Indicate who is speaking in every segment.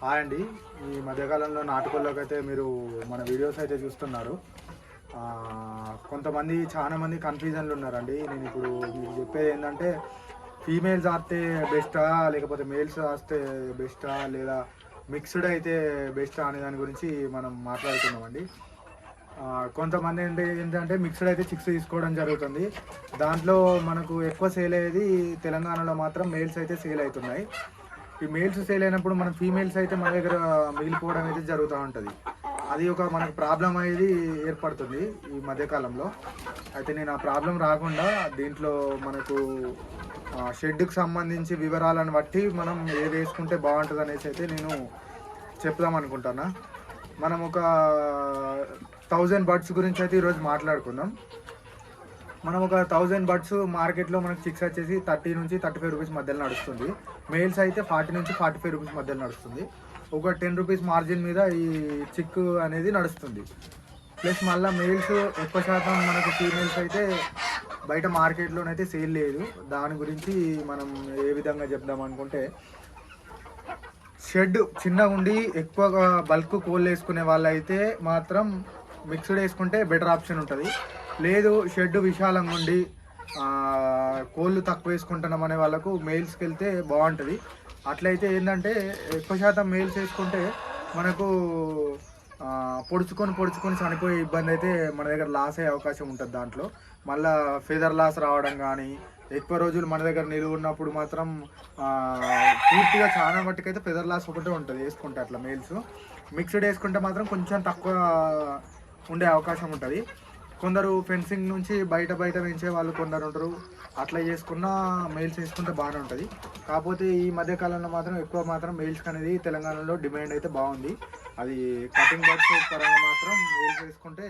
Speaker 1: Hi అండి. ఈ మధ్యకాలంలో నాటుకోళ్ళకి అయితే మీరు మన వీడియోస్ అయితే చూస్తున్నారు. కొంతమంది చాలా మంది కన్ఫ్యూజన్లు ఉన్నారండి. నేను ఇప్పుడు మీకు చెప్పేది ఏంటంటే ఫీమేల్స్ ఆస్తే బెస్టా లేకపోతే మేల్స్ ఆస్తే బెస్టా లేదా మిక్స్డ్ అయితే బెస్టా అనే దాని గురించి మనం మాట్లాడుతున్నామండి. కొంతమంది ఏంటంటే మిక్స్డ్ అయితే చిక్స్ తీసుకోవడం జరుగుతుంది. దాంట్లో మనకు ఎక్కువ సేల్ అయ్యేది తెలంగాణలో మాత్రం మేల్స్ అయితే సేల్ అవుతున్నాయి. ఈ మేల్స్ సేల్ అయినప్పుడు మనం ఫీమేల్స్ అయితే మన దగ్గర మిగిలిపోవడం అయితే జరుగుతూ ఉంటుంది. అది ఒక మనకు ప్రాబ్లం అనేది ఏర్పడుతుంది ఈ మధ్యకాలంలో. అయితే నేను ఆ ప్రాబ్లం రాకుండా దీంట్లో మనకు షెడ్కి సంబంధించి వివరాలను బట్టి మనం ఏది వేసుకుంటే బాగుంటుంది అనేసి అయితే నేను చెప్దాం అనుకుంటున్నా. మనం ఒక 1000 బర్డ్స్ గురించి అయితే ఈరోజు మాట్లాడుకుందాం. మనం ఒక 1000 బర్డ్స్ మార్కెట్లో మనకు చిక్స్ వచ్చేసి 30 నుంచి 35 రూపీస్ మధ్యలో నడుస్తుంది. మేల్స్ అయితే 40 నుంచి 45 రూపీస్ మధ్యలో నడుస్తుంది. ఒక 10 రూపీస్ మార్జిన్ మీద ఈ చిక్ అనేది నడుస్తుంది. ప్లస్ మళ్ళీ మేల్స్ ఎక్కువ శాతం మనకు ఫీమేల్స్ అయితే బయట మార్కెట్లోనైతే సేల్ లేదు. దాని గురించి మనం ఏ విధంగా చెప్దాం అనుకుంటే, షెడ్ చిన్నగా ఉండి ఎక్కువగా బల్క్ కోళ్ళు వేసుకునే వాళ్ళు అయితే మాత్రం మిక్స్డ్ వేసుకుంటే బెటర్ ఆప్షన్ ఉంటుంది. లేదు షెడ్ విశాలంగా ఉండి కోళ్ళు తక్కువ వేసుకుంటున్నాం అనే వాళ్ళకు మేల్స్కి వెళ్తే బాగుంటుంది. అట్లయితే ఏంటంటే ఎక్కువ శాతం మేల్స్ వేసుకుంటే మనకు పొడుచుకొని చనిపోయే ఇబ్బంది అయితే మన దగ్గర లాస్ అయ్యే అవకాశం ఉంటుంది. దాంట్లో మళ్ళీ ఫెదర్ లాస్ రావడం కానీ, ఎక్కువ రోజులు మన దగ్గర నిలువ ఉన్నప్పుడు మాత్రం పూర్తిగా చాలా మట్టుకైతే ఫెదర్ లాస్ ఒకటే ఉంటుంది వేసుకుంటే. అట్లా మేల్స్ మిక్స్డ్ వేసుకుంటే మాత్రం కొంచెం తక్కువ ఉండే అవకాశం ఉంటుంది. కొందరు ఫెన్సింగ్ నుంచి బయట పెంచే వాళ్ళు కొందరు ఉంటారు. అట్లా చేసుకున్న మెయిల్స్ వేసుకుంటే బాగానే ఉంటుంది. కాకపోతే ఈ మధ్యకాలంలో మాత్రం ఎక్కువ మాత్రం మెయిల్స్కి అనేది తెలంగాణలో డిమాండ్ అయితే బాగుంది. అది కటింగ్ బర్డ్స్ పరంగా మాత్రం మెయిల్స్ వేసుకుంటే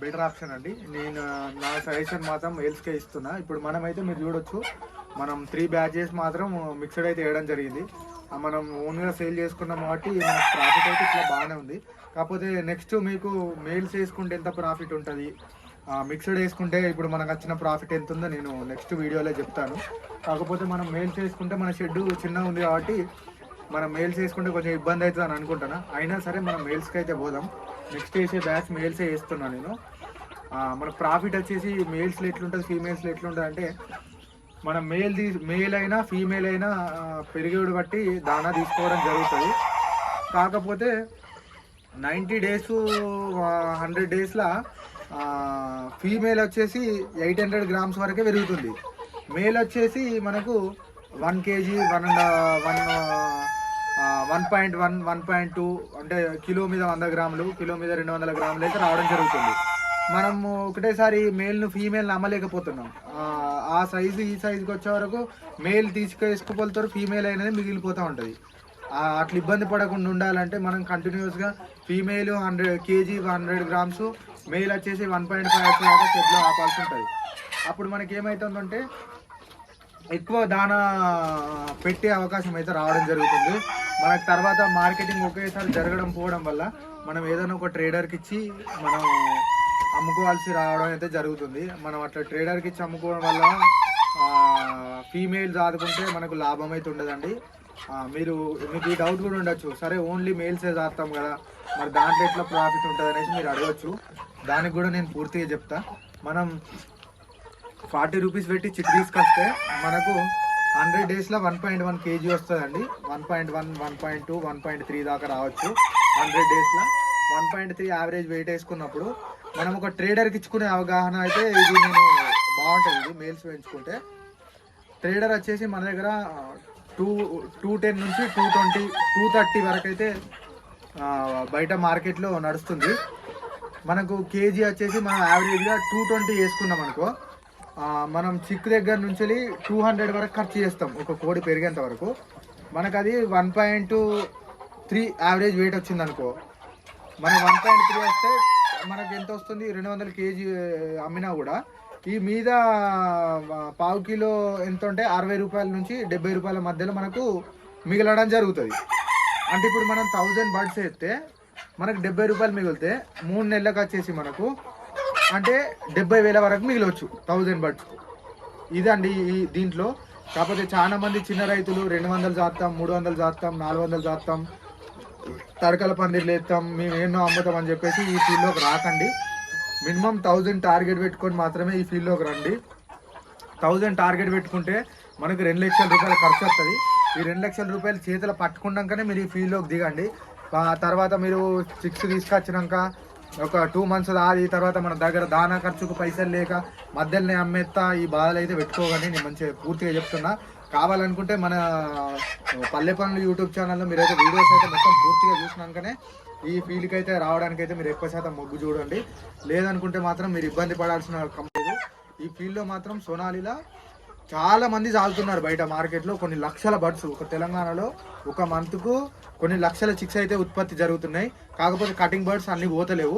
Speaker 1: బెటర్ ఆప్షన్ అండి. నేను నా సజెషన్ మాత్రం మెయిల్స్కే ఇస్తున్నా. ఇప్పుడు మనమైతే మీరు చూడొచ్చు, మనం 3 బ్యాచెస్ మాత్రం మిక్స్డ్ అయితే వేయడం జరిగింది. మనం ఓన్గా సేల్ చేసుకున్నాం కాబట్టి మనకు ప్రాఫిట్ అయితే ఇట్లా బాగానే ఉంది. కాకపోతే నెక్స్ట్ మీకు మేల్స్ వేసుకుంటే ఎంత ప్రాఫిట్ ఉంటుంది, మిక్స్డ్ వేసుకుంటే ఇప్పుడు మనకు వచ్చిన ప్రాఫిట్ ఎంత ఉందో నేను నెక్స్ట్ వీడియోలో చెప్తాను. కాకపోతే మనం మేల్స్ వేసుకుంటే మన షెడ్ చిన్నగా ఉంది కాబట్టి మనం మేల్స్ వేసుకుంటే కొంచెం ఇబ్బంది అవుతుంది అని అనుకుంటున్నా. అయినా సరే మనం మేల్స్కి అయితే పోదాం. నెక్స్ట్ వేసే బ్యాచ్ మేల్సే వేస్తున్నాను నేను. మన ప్రాఫిట్ వచ్చేసి మేల్స్లో ఎట్లుంటుంది, ఫీమేల్స్లో ఎట్లుంటుంది అంటే, మనం మేల్ అయినా ఫీమేల్ అయినా పెరిగేడు బట్టి దానా తీసుకోవడం జరుగుతుంది. కాకపోతే 90 డేస్ 100 డేస్లో ఫీమేల్ వచ్చేసి 800 గ్రామ్స్ వరకే పెరుగుతుంది. మేల్ వచ్చేసి మనకు 1 kg 1.1 1.2 అంటే కిలో మీద 100 గ్రాములు, కిలో మీద 200 గ్రాములు అయితే రావడం జరుగుతుంది. మనము ఒకటేసారి మేల్ను ఫీమేల్ని అమ్మలేకపోతున్నాం. ఆ సైజు ఈ సైజుకి వచ్చే వరకు మేల్ తీసుకెసుకుపోతారు, ఫీమేల్ అనేది మిగిలిపోతూ ఉంటుంది. అట్లా ఇబ్బంది పడకుండా ఉండాలంటే మనం కంటిన్యూస్గా ఫీమేల్ 100 kg 100 గ్రామ్స్, మేల్ వచ్చేసి 1.5 దాకా షెడ్లో ఆపాల్సి ఉంటుంది. అప్పుడు మనకి ఏమవుతుందంటే ఎక్కువ దానా పెట్టే అవకాశం అయితే రావడం జరుగుతుంది. మనకు తర్వాత మార్కెటింగ్ ఒకేసారి జరగడం పోవడం వల్ల మనం ఏదైనా ఒక ట్రేడర్కి ఇచ్చి మనం అమ్ముకోవాల్సి రావడం అయితే జరుగుతుంది. మనం అట్లా ట్రేడర్కి ఇచ్చి అమ్ముకోవడం వల్ల ఫీమేల్స్ ఆదుకుంటే మనకు లాభం అయితే ఉండదండి. మీకు ఈ డౌట్ కూడా ఉండొచ్చు, సరే ఓన్లీ మేల్సే చేస్తాం కదా, మరి దాంట్లో ఎట్లా ప్రాఫిట్ ఉంటుంది అనేసి మీరు అడగచ్చు. దానికి కూడా నేను పూర్తిగా చెప్తా. మనం 40 రూపీస్ పెట్టి చిక్ తీసుకొస్తే మనకు 100 డేస్లో 1.1 kg వస్తుందండి. 1.1 1.2 1.3 దాకా రావచ్చు 100 డేస్లో. 1.3 యావరేజ్ వెయిట్ వేసుకున్నప్పుడు మనం ఒక ట్రేడర్కి ఇచ్చుకునే అవగాహన అయితే ఇది నేను బాగుంటుంది. ఇది మేల్స్ పెంచుకుంటే ట్రేడర్ వచ్చేసి మన దగ్గర 210 నుంచి 220 230 వరకు అయితే బయట మార్కెట్లో నడుస్తుంది. మనకు కేజీ వచ్చేసి మనం యావరేజ్గా 220 వేసుకున్నాం అనుకో, మనం చిక్ దగ్గర నుంచి 200 వరకు ఖర్చు చేస్తాం ఒక కోడి పెరిగేంత వరకు. మనకు అది 1.3 యావరేజ్ వెయిట్ వచ్చింది అనుకో, మనం 1.3 వస్తే మనకు ఎంత వస్తుంది, 200 kg అమ్మినా కూడా ఈ మీద పావు కిలో ఎంత ఉంటే 60 రూపాయల నుంచి 70 రూపాయల మధ్యలో మనకు మిగలడం జరుగుతుంది. అంటే ఇప్పుడు మనం 1000 బర్డ్స్ వేస్తే మనకు 70 రూపాయలు మిగిలితే 3 నెలలకు వచ్చేసి మనకు అంటే 70,000 వరకు మిగిలవచ్చు 1000 బర్డ్స్కు. ఇదండి దీంట్లో. కాకపోతే చాలా మంది చిన్న రైతులు 200 జాతాం, 300 జాతాం, 400 జాతాం, తడకల పందిర్లు వేస్తాం మేము ఎన్నో అమ్ముతాం అని చెప్పేసి ఈ ఫీల్డ్లోకి రాకండి. మినిమం 1000 టార్గెట్ పెట్టుకొని మాత్రమే ఈ ఫీల్డ్లోకి రండి. 1000 టార్గెట్ పెట్టుకుంటే మనకు 2 లక్షల రూపాయల ఖర్చు వస్తుంది. ఈ 2 లక్షల రూపాయలు చేతిలో పట్టుకున్నాకనే మీరు ఈ ఫీల్డ్లోకి దిగండి. తర్వాత మీరు చిక్స్ తీసుకొచ్చినాక ఒక 2 మంత్స్ ఆది తర్వాత మన దగ్గర దానా ఖర్చుకు పైసలు లేక మధ్యలోనే అమ్మేస్తా ఈ బాధలు అయితే పెట్టుకోగానే నేను మంచిగా పూర్తిగా చెప్తున్నా. కావాలనుకుంటే మన పల్లె పనులు యూట్యూబ్ ఛానల్లో మీరైతే వీడియోస్ అయితే మొత్తం పూర్తిగా చూసినాకనే ఈ ఫీల్డ్కి అయితే రావడానికైతే మీరు ఎక్కువ శాతం మొగ్గు చూడండి. లేదనుకుంటే మాత్రం మీరు ఇబ్బంది పడాల్సిన కంపెనీ. ఈ ఫీల్డ్లో మాత్రం సోనాలిలా చాలా మంది చాలుతున్నారు బయట మార్కెట్లో. కొన్ని లక్షల బర్డ్స్ ఒక తెలంగాణలో ఒక మంత్కు కొన్ని లక్షల చిక్స్ అయితే ఉత్పత్తి జరుగుతున్నాయి. కాకపోతే కటింగ్ బర్డ్స్ అన్ని పోతలేవు.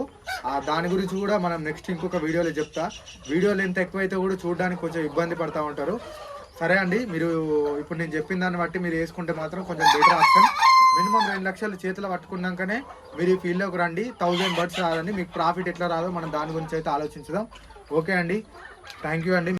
Speaker 1: దాని గురించి కూడా మనం నెక్స్ట్ ఇంకొక వీడియోలో చెప్తా. వీడియోలు ఎంత ఎక్కువైతే కూడా చూడడానికి కొంచెం ఇబ్బంది పడుతూ ఉంటారు. సరే అండి, మీరు ఇప్పుడు నేను చెప్పిన దాన్ని బట్టి మీరు వేసుకుంటే మాత్రం కొంచెం బెటర్ ఆప్షన్. మినిమం 2 లక్షలు చేతిలో పట్టుకున్నాకనే మీరు ఈ ఫీల్డ్లోకి రండి. 1000 బర్డ్స్ రాదండి, మీకు ప్రాఫిట్ ఎట్లా రాదో మనం దాని గురించి అయితే ఆలోచించుదాం. ఓకే అండి, థ్యాంక్ యూ అండి.